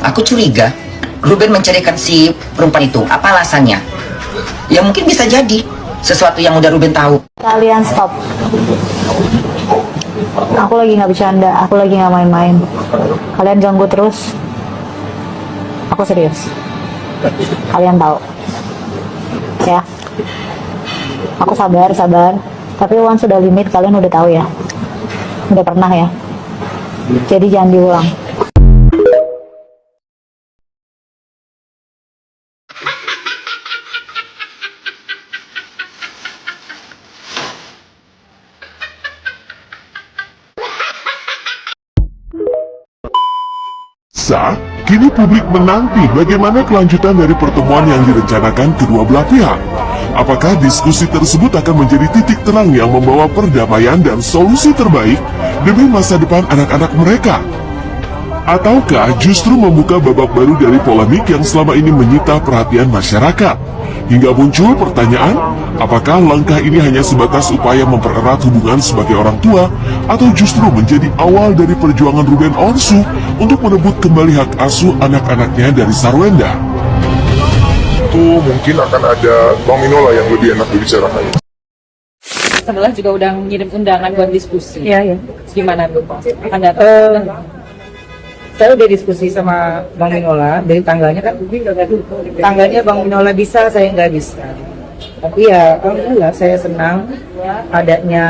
Aku curiga Ruben menceraikan si perempuan itu. Apa alasannya? Ya mungkin bisa jadi sesuatu yang udah Ruben tahu. Kalian stop. Aku lagi nggak bercanda, aku lagi nggak main-main. Kalian ganggu terus. Aku serius. Kalian tahu. Ya. Aku sabar. Tapi once sudah limit, kalian udah tahu ya. Udah pernah ya. Jadi jangan diulang. Kini publik menanti bagaimana kelanjutan dari pertemuan yang direncanakan kedua belah pihak. Apakah diskusi tersebut akan menjadi titik terang yang membawa perdamaian dan solusi terbaik demi masa depan anak-anak mereka? Ataukah justru membuka babak baru dari polemik yang selama ini menyita perhatian masyarakat? Hingga muncul pertanyaan, apakah langkah ini hanya sebatas upaya mempererat hubungan sebagai orang tua, atau justru menjadi awal dari perjuangan Ruben Onsu untuk merebut kembali hak asuh anak-anaknya dari Sarwenda? Itu mungkin akan ada Bang Minola yang lebih enak dibicarakan. Sebelah juga udah ngirim undangan buat diskusi. Iya. Gimana tuh Pak? Akan datang? Saya udah diskusi sama Bang Minola dari tanggalnya kan, tanggalnya Bang Minola bisa, saya nggak bisa. Tapi ya alhamdulillah saya senang adanya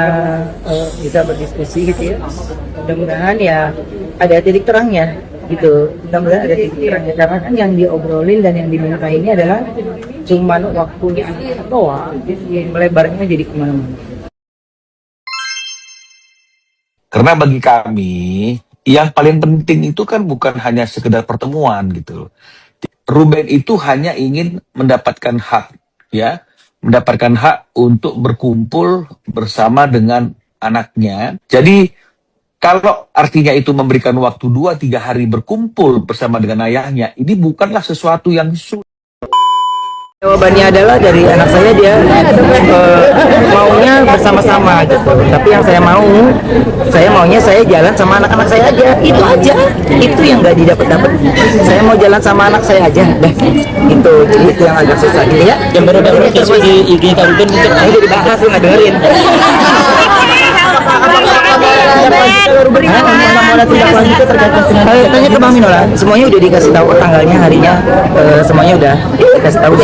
bisa berdiskusi gitu ya. Mudah-mudahan ya ada titik terangnya gitu. Mudah-mudahan ada titik terangnya karena kan yang diobrolin dan yang diminta ini adalah cuman waktunya doang, melebarnya jadi kemana-mana. Karena bagi kami yang paling penting itu kan bukan hanya sekedar pertemuan gitu. Ruben itu hanya ingin mendapatkan hak, ya, mendapatkan hak untuk berkumpul bersama dengan anaknya. Jadi kalau artinya itu memberikan waktu 2-3 hari berkumpul bersama dengan ayahnya, ini bukanlah sesuatu yang sulit. Jawabannya adalah dari anak saya, dia maunya bersama-sama gitu. Tapi yang saya maunya saya jalan sama anak-anak saya aja. Itu aja. Itu yang nggak didapat. Saya mau jalan sama anak saya aja. Itu. Jadi itu yang agak susah gitu ya. Yang baru-baru di IG Ruben itu udah dibahas, lu nggak dengerin. Tanya ke Bang Minola, semuanya udah dikasih tahu tanggalnya, harinya, semuanya udah dikasih tahu.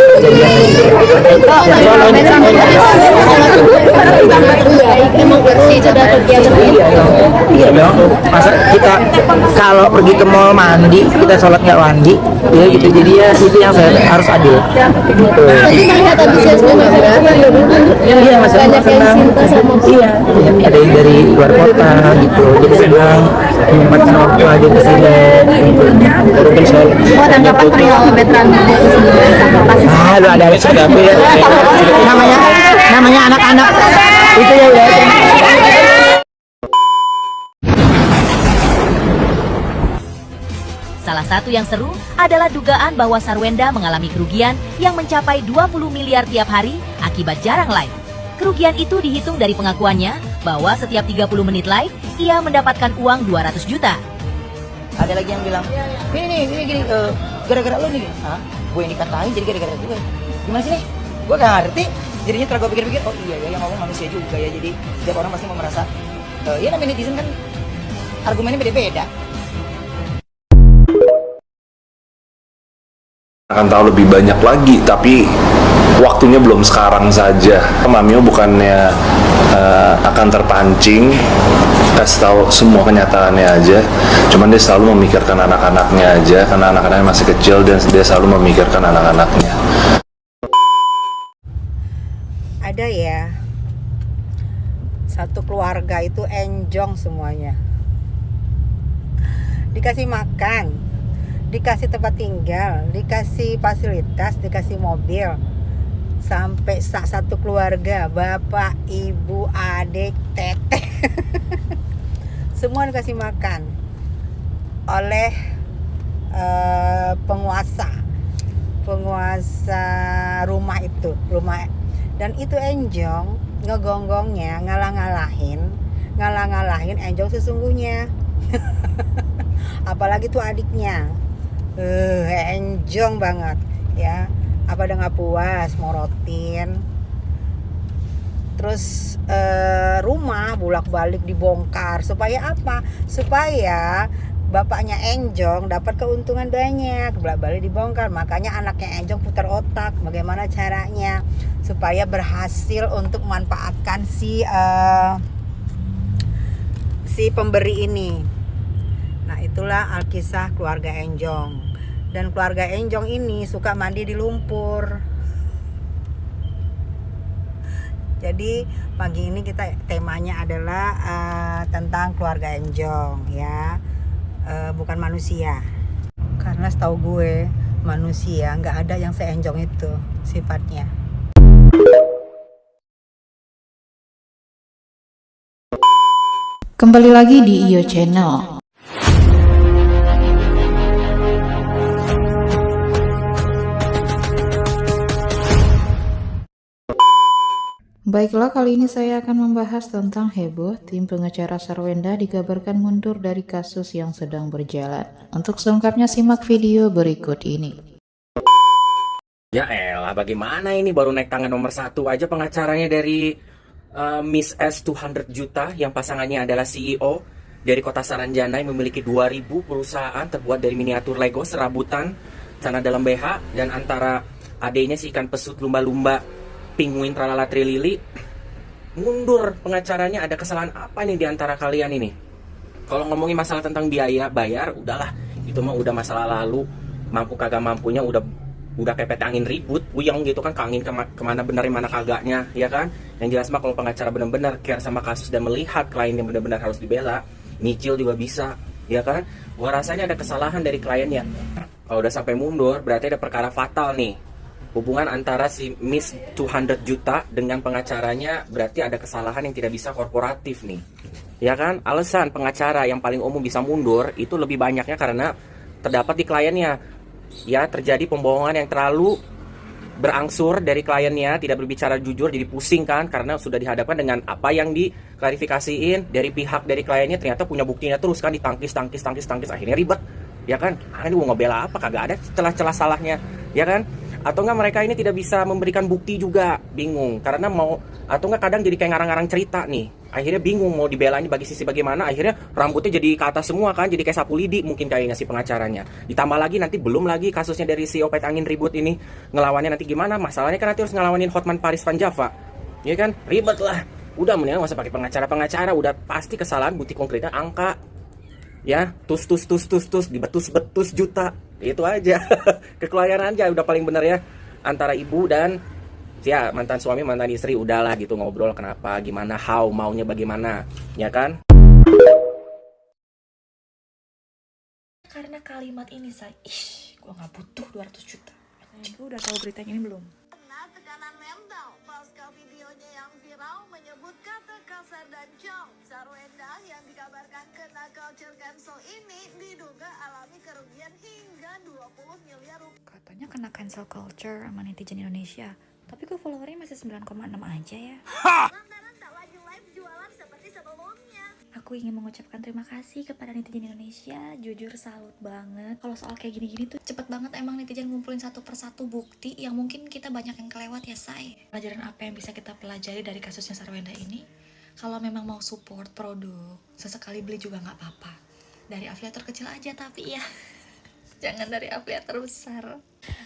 Iya dong. Masa kita kalau pergi ke mall mandi, kita sholat nggak mandi, ya gitu. Jadi ya itu yang saya harus adil. Melihat antusiasme masyarakat, Iya, masyarakat senang. Iya, ada yang dari luar kota gitu, jadi senang menyempatkan waktu aja ke sini. buat tanggapan perihal veteran Lu ada tapi ya. Namanya anak-anak itu ya. Salah satu yang seru adalah dugaan bahwa Sarwenda mengalami kerugian yang mencapai 20 miliar tiap hari akibat jarang live. Kerugian itu dihitung dari pengakuannya bahwa setiap 30 menit live, ia mendapatkan uang 200 juta. Ada lagi yang bilang, gini, gara-gara lu nih. Hah? Gue yang dikatain jadi gara-gara gue. Gimana sih nih? Gue gak ngerti. Jadinya setelah gue pikir-pikir, oh iya ya, yang ngomong manusia juga ya. Jadi setiap orang pasti mau merasa, ya namanya netizen kan argumennya beda-beda. Akan tahu lebih banyak lagi, tapi waktunya belum sekarang saja. Mamio bukannya akan terpancing kasih tahu semua kenyataannya aja, cuman dia selalu memikirkan anak-anaknya aja, karena anak-anaknya masih kecil dan dia selalu memikirkan anak-anaknya. Ada ya, satu keluarga itu enjong semuanya, dikasih makan, dikasih tempat tinggal, dikasih fasilitas, dikasih mobil, sampai satu keluarga, bapak, ibu, adik, teteh, semua dikasih makan oleh penguasa rumah itu, dan itu enjong ngegonggongnya, ngalah-ngalahin enjong sesungguhnya. Apalagi tuh adiknya Enjong banget ya. Apa udah nggak puas, morotin. Terus rumah bolak-balik dibongkar supaya apa? Supaya bapaknya Enjong dapat keuntungan banyak. Bolak-balik dibongkar, makanya anaknya Enjong putar otak bagaimana caranya supaya berhasil untuk memanfaatkan si pemberi ini. Nah, itulah alkisah keluarga Enjong. Dan keluarga Enjong ini suka mandi di lumpur. Jadi pagi ini kita temanya adalah tentang keluarga Enjong ya, bukan manusia. Karena setahu gue manusia nggak ada yang seenjong itu sifatnya. Kembali lagi di Iyo Channel. Baiklah, kali ini saya akan membahas tentang heboh tim pengacara Sarwenda dikabarkan mundur dari kasus yang sedang berjalan. Untuk selengkapnya simak video berikut ini. Ya elah, bagaimana ini baru naik tangan nomor 1 aja pengacaranya dari Miss S 200 juta yang pasangannya adalah CEO dari kota Saranjana yang memiliki 2000 perusahaan terbuat dari miniatur Lego, serabutan, celana dalam BH, dan antara adanya si ikan pesut lumba-lumba Pinguin Tralala Trilili. Mundur pengacaranya, ada kesalahan apa nih di antara kalian ini? Kalau ngomongin masalah tentang biaya bayar, udahlah, itu mah udah masalah lalu. Mampu kagak mampunya udah kepet angin ribut, puyeng gitu kan, ke angin kemana bener mana kagaknya, ya kan? Yang jelas mah kalau pengacara benar-benar care sama kasus dan melihat klien yang benar-benar harus dibela, nyicil juga bisa, ya kan? Gua rasanya ada kesalahan dari kliennya. Kalau udah sampai mundur, berarti ada perkara fatal nih. Hubungan antara si Miss 200 juta dengan pengacaranya berarti ada kesalahan yang tidak bisa korporatif nih. Ya kan? Alasan pengacara yang paling umum bisa mundur itu lebih banyaknya karena terdapat di kliennya. Ya, terjadi pembohongan yang terlalu berangsur dari kliennya, tidak berbicara jujur, jadi pusing kan karena sudah dihadapkan dengan apa yang diklarifikasiin dari pihak dari kliennya, ternyata punya buktinya terus kan, ditangkis akhirnya ribet. Ya kan? Ini mau ngebela apa, kagak ada celah-celah salahnya, ya kan? Atau enggak mereka ini tidak bisa memberikan bukti juga, bingung karena mau, atau enggak kadang jadi kayak ngarang-ngarang cerita nih, akhirnya bingung mau dibelanya bagi sisi bagaimana, akhirnya rambutnya jadi ke atas semua kan, jadi kayak sapu lidi mungkin kayaknya si pengacaranya. Ditambah lagi nanti belum lagi kasusnya dari si Opet Angin ribut ini, ngelawannya nanti gimana, masalahnya kan nanti harus ngelawanin Hotman Paris Van Java, ya kan, ribet lah. Udah mendingan gak usah pakai pengacara, udah pasti kesalahan, bukti konkretnya angka, ya, tus dibetus juta, itu aja. Kekeluargaan aja udah paling bener ya, antara ibu dan ya mantan suami mantan istri, udahlah gitu ngobrol kenapa gimana, how maunya bagaimana, ya kan. Karena kalimat ini saya, gua nggak butuh 200 juta. Gue udah tahu beritanya ini belum? Tekanan mental pasca videonya yang viral menyebut kata kasar dan cong. Sarwenda yang dikabarkan kena culture cancel ini diduga alami kerugian hingga 20 miliar rupiah. Katanya kena cancel culture sama netizen Indonesia, tapi kok followernya masih 9,6 aja ya. Lantaran tak lagi live jualan seperti sebelumnya. Aku ingin mengucapkan terima kasih kepada netizen Indonesia, jujur salut banget. Kalau soal kayak gini-gini tuh cepet banget emang netizen ngumpulin satu persatu bukti yang mungkin kita banyak yang kelewat ya say. Pelajaran apa yang bisa kita pelajari dari kasusnya Sarwenda ini? Kalau memang mau support produk, sesekali beli juga nggak apa-apa. Dari afiliator kecil aja tapi ya, jangan dari afiliator besar.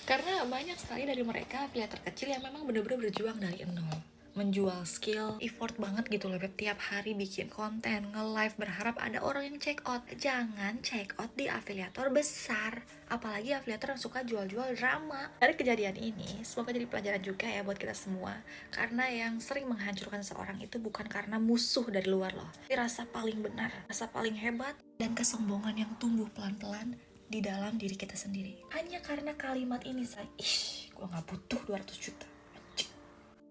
Karena banyak sekali dari mereka afiliator kecil yang memang bener-bener berjuang dari nol. Menjual skill, effort banget gitu loh Beb, tiap hari bikin konten, nge-live, berharap ada orang yang check out. Jangan check out di afiliator besar, apalagi afiliator yang suka jual-jual drama. Dari kejadian ini, semoga jadi pelajaran juga ya buat kita semua, karena yang sering menghancurkan seorang itu bukan karena musuh dari luar loh, tapi rasa paling benar, rasa paling hebat, dan kesombongan yang tumbuh pelan-pelan di dalam diri kita sendiri. Hanya karena kalimat ini saya, gua gak butuh 200 juta.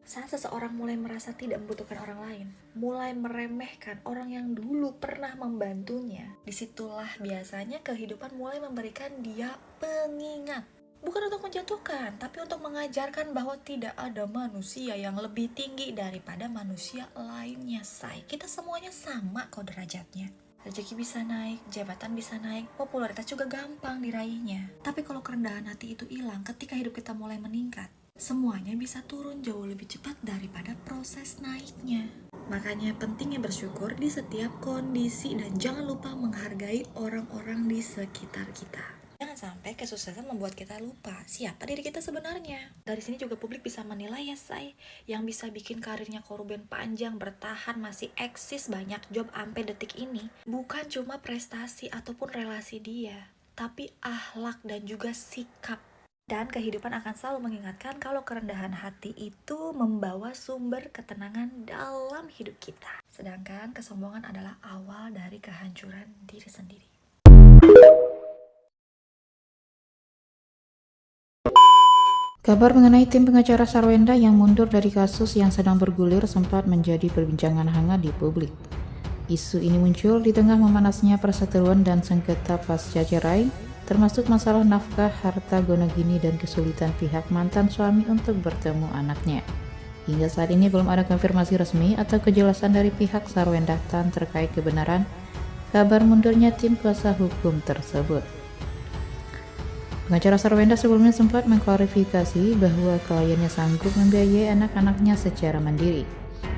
Saat seseorang mulai merasa tidak membutuhkan orang lain, mulai meremehkan orang yang dulu pernah membantunya, disitulah biasanya kehidupan mulai memberikan dia pengingat. Bukan untuk menjatuhkan, tapi untuk mengajarkan bahwa tidak ada manusia yang lebih tinggi daripada manusia lainnya, say. Kita semuanya sama kok derajatnya. Rezeki bisa naik, jabatan bisa naik, popularitas juga gampang diraihnya. Tapi kalau kerendahan hati itu hilang ketika hidup kita mulai meningkat, semuanya bisa turun jauh lebih cepat daripada proses naiknya. Makanya pentingnya bersyukur di setiap kondisi dan jangan lupa menghargai orang-orang di sekitar kita. Jangan sampai kesuksesan membuat kita lupa siapa diri kita sebenarnya. Dari sini juga publik bisa menilai ya say, yang bisa bikin karirnya Ruben panjang, bertahan, masih eksis, banyak job sampai detik ini. Bukan cuma prestasi ataupun relasi dia, tapi akhlak dan juga sikap. Dan kehidupan akan selalu mengingatkan kalau kerendahan hati itu membawa sumber ketenangan dalam hidup kita. Sedangkan kesombongan adalah awal dari kehancuran diri sendiri. Kabar mengenai tim pengacara Sarwenda yang mundur dari kasus yang sedang bergulir sempat menjadi perbincangan hangat di publik. Isu ini muncul di tengah memanasnya perseteruan dan sengketa pasca cerai, termasuk masalah nafkah, harta gonogini, dan kesulitan pihak mantan suami untuk bertemu anaknya. Hingga saat ini belum ada konfirmasi resmi atau kejelasan dari pihak Sarwenda Tan terkait kebenaran kabar mundurnya tim kuasa hukum tersebut. Pengacara Sarwenda sebelumnya sempat mengklarifikasi bahwa kliennya sanggup membiayai anak-anaknya secara mandiri.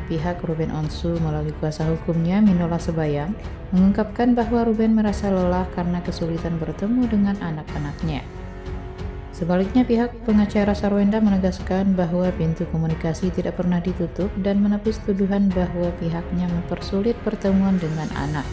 Pihak Ruben Onsu melalui kuasa hukumnya Minola Sebayang mengungkapkan bahwa Ruben merasa lelah karena kesulitan bertemu dengan anak-anaknya. Sebaliknya pihak pengacara Sarwenda menegaskan bahwa pintu komunikasi tidak pernah ditutup dan menepis tuduhan bahwa pihaknya mempersulit pertemuan dengan anak.